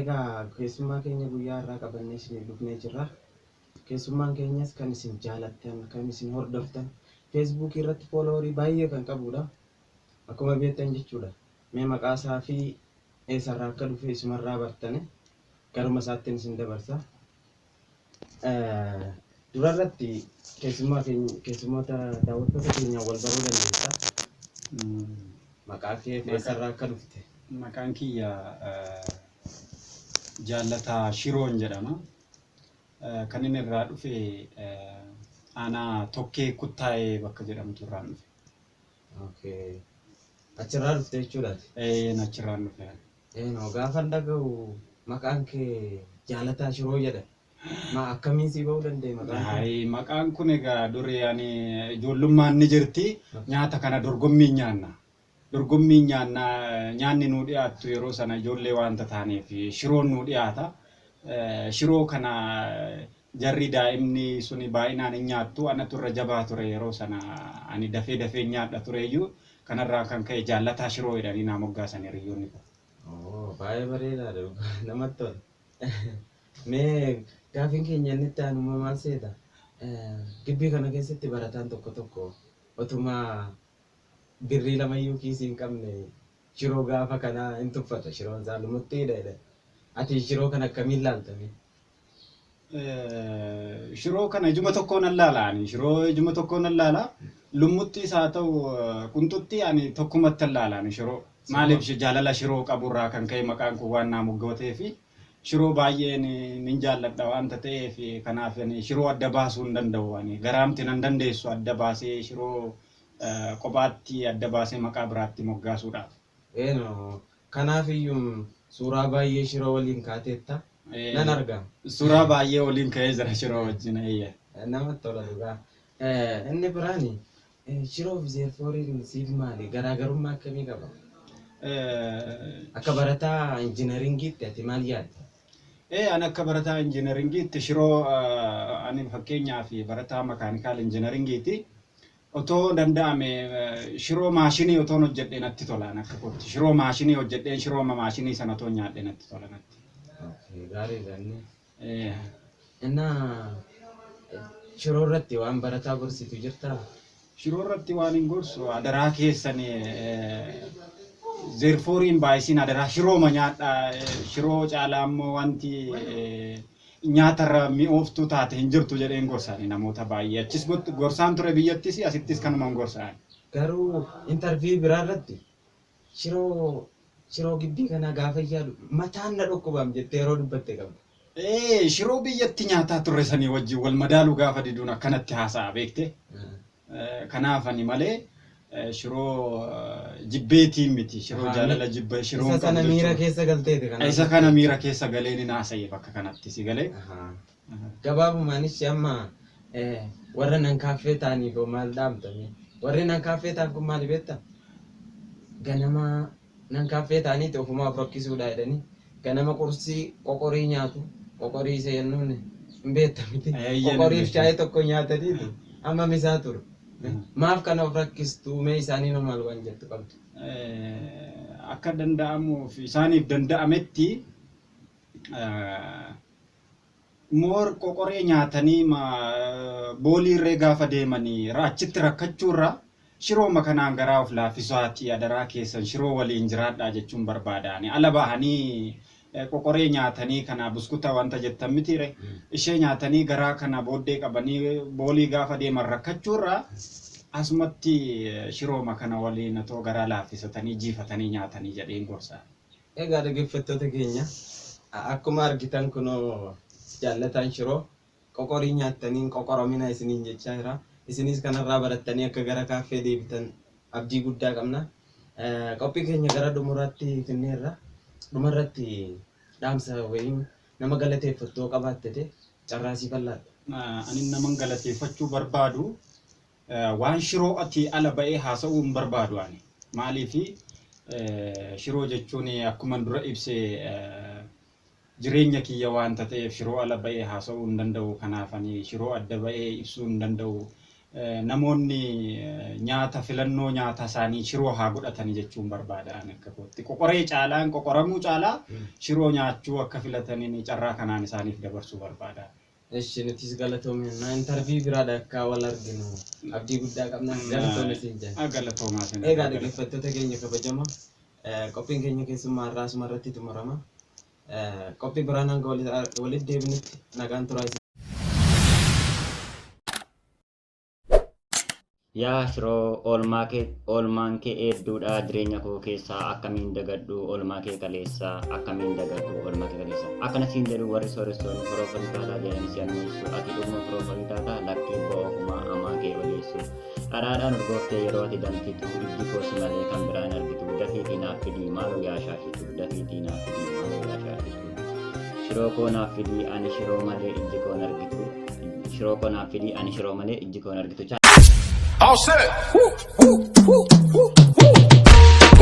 Egaa keessummaa keenya guyyaa irraa qabannee isin dhufnee jirra. Keessummaan keenyas kan isin jaalattan, kan isin hordoftan, Facebook irratti followerii baay'ee kan qabudha. Akkuma beektan jechuudha. Mee maqaa isaa fi eessarraa akka dhufe isumarraa bartane garuma isaattiin isin dabarsa. Durarratti keessummoota daawwattoota keenyaan wal baruu dandeessaa? Maqaa kee fi eessarraa akka dhufte? Maqaan kiyya Jaalataa Shiroon jedhama. Kan inni irraa dhufe aanaa Tokkee Kuttaayee bakka jedhamtu irraa dhufe. Okay. Achirraa dhufte jechuudhaati? Achirraan dhufe. Gaafa dhaga'u maqaan kee Jaalataa Shiroo jedha. Akkamiin si ba'uu danda'e maqaan kun? Maqaan kun egaa durii ani ijoollummaan ni jirti. Nyaata kana dorgommii nyaanna. Dorgommii nyaanni nu dhiyaattu yeroo sana ijoollee waanta taaneef shiroon nu dhiyaata. Shiroo kana jarri daa'imni suni baay'inaan hin nyaattu. Anatu irra jabaa ture yeroo sana ani dafee nyaadha tureyyuu kanarraa kan ka'e Jaalataa Shiroo jedhanii naa moggaasan hiriyoonni ko. Baay'ee bareedaadha namatti tola. Mee gaafiin keenya inni itti aanu maal seeta? Gibbii kana keessatti barataan tokko otuma birrii lamayyuu kiisii hin qabne shiroo gaafa kana hin tuffata. Shiroon isaa lumutti hidha. Ati shiroo kana akkamiin laaltame? Shiroo kana ijuma tokkoon allaalaani. Shiroo ijuma tokkoon allaala. Lumutti isaa ta'u qunxutti ani tokkumatti allaalaani shiroo. Maaliif jaalala shiroo qaburraa kan ka'e maqaan kun waan naa moggaateefi shiroo baay'ee nin jaalladha waanta ta'eef kanaaf shiroo adda baasuu hin danda'u ani. Garaamti nan dandeessu adda baasee shiroo kophaatti adda baasee maqaa biraatti moggaasuudhaaf. Kanaaf iyyuu suuraa baay'ee shiroo waliin kaateetta nan argama. Suuraa baay'ee waliin ka'ee jira shiroo wajjin. Namatti tola dhugaa. Inni biraani shiroo fi zeerfooriin siif maali? Garaagarummaa akkamii qaba? Akka barataa injiinaringiitti ati maal yaadda? Ani akka barataa injiinaringiitti shiroo ani fakkeenyaaf barataa makaanikaal injiinaringiitti otoo danda'ame shiroo maashinii otoo hojjedhee natti tola akka kootti. Shiroo maashinii hojjedhee shiroo maashinii sana otoo nyaadhee natti tola natti. Gaariidha inni. Innaa shiroo irratti waan barataa gorsitu jirtaa? Shiroo irratti waan hin gorsu adaraa keessan zeerfooriin baay'isiin adaraa shirooma nyaadhaa. Shiroo caalaa immoo wanti nyaatarra mi'ooftuu taate hin jirtu jedheen gorsaani namoota baay'ee. Achis gorsaan ture biyyattis asittis kanumaan gorsaani. Garuu intarviyu biraa irratti shiroo gibbii kana gaafa yaadu mataan na dhukkubam jettee yeroo dubbatte qabda. Shiroo biyyatti nyaataa turre sanii wajjin wal madaaluu gaafa diduun akkanatti haasa'a beekte. Kanaafani malee shiroo jibbeetiin miti. Shiroo jaalala jibba shiroo. Isa kana miira keessa galteeti kana. Isa kana miira keessa galee ni naasa'e bakka kanatti si galee. Gabaabumaanis amma warra nan kaaffee ta'aniif maal dhaamtame? Warri nan kaaffee ta'an kun maali beektaa? Ganama nan kaaffee ta'aniiti ofumaaf rakkisuudha jedhanii ganama qursii qoqorii nyaatu. Qoqorii isa jennuun hin beekta miti. Qoqoriif shaayii tokko nyaataniiti amma misaa turu. Maaf kana of rakkistu mee isaanii maal waan jettu qabdu? Akka danda'amuuf isaaniif danda'ametti moor qoqoree nyaatanii boolii irree gaafa deemanii achitti rakkachuurra shirooma kanaan garaa of laaffisaati adaraa keessan shiroo waliin jiraadhaa jechuun barbaadaani. Ala bahanii qoqoree nyaatanii kana buskuta wanta jettan mitiire ishee nyaatanii garaa kana booddee qabanii boolii gaafa deeman rakkachuurra asumatti shirooma kana waliin otoo garaa laaffisatanii jiifatanii nyaatanii jedheen gorsaa. Egaa dhaggeeffattoota keenya akkuma argitan kunoo Jaalataan Shiroo qoqorii nyaatanii qoqoromina isiniin jechaa jira. Isinis kanarraa barattanii akka gara kaaffee deebitan abdii guddaa qabna. Qophii keenya gara dhumuraatti finneerra. Dhumarratti dhaamsa wayiin nama galateeffattuu qabaatte carraasii bal'aadha. Ani nama galateeffachuu barbaadu waan shiroo ati ala ba'ee haasa'uu hin barbaadu ani. Maaliifi shiroo jechuun akkuma dura ibsee jireenya kiyya waanta ta'eef shiroo ala ba'ee haasa'uu hin danda'u. Kanaaf ani shiroo adda ba'ee ibsuu hin danda'u. namoonni nyaata filannoo nyaata isaanii shiroo haa godhatanii jechuun barbaadan akka kootti. Qoqoree caalaan qoqoramuu caalaa shiroo nyaachuu akka filatanii carraa kanaan isaaniif dabarsuu barbaada. Eshi nutis galatoomna interview biraadha akka wal arginu abdii guddaa qabna galatoomna siin jenna. Galatoomaa sin. Egaa dhaggeeffattoota keenya kabajamoo qophiin keenya keessumaa har'aasuma irratti xumurama. Qophii biraan hanga walitti deebinutti nagaan turaa. Yaa shiroo oolmaan kee hedduudha jireenya koo keessaa akkamiin dagadhu oolmaa kee kaleessaa akkamiin dagadhu oolmaa kee kaleessaa akkana siin jedhu warri sooressoonni firoofalii taataa jedhanii si anneessu ati dhuguma firoofalii taataa lakkii bo'ookumaa amaa kee odeessu dhadhaadhaan urgooftee yeroo ati danfitu ijji koosi malee kan biraan argitu dafiitii naaf fidii maaloo yaa shaashitu dafiitii naaf fidii maaloo yaa shaashitu shiroo koo naaf fidii ani shiroo malee ijji koon argitu shiroo koo naaf fidii ani shiroo malee ijji koon argitu. All set. Pull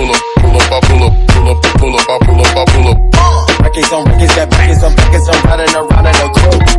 up, I pull up, pull up, pull up, I pull up, I pull up. Records on records, got records on records, I'm riding around in a coupe.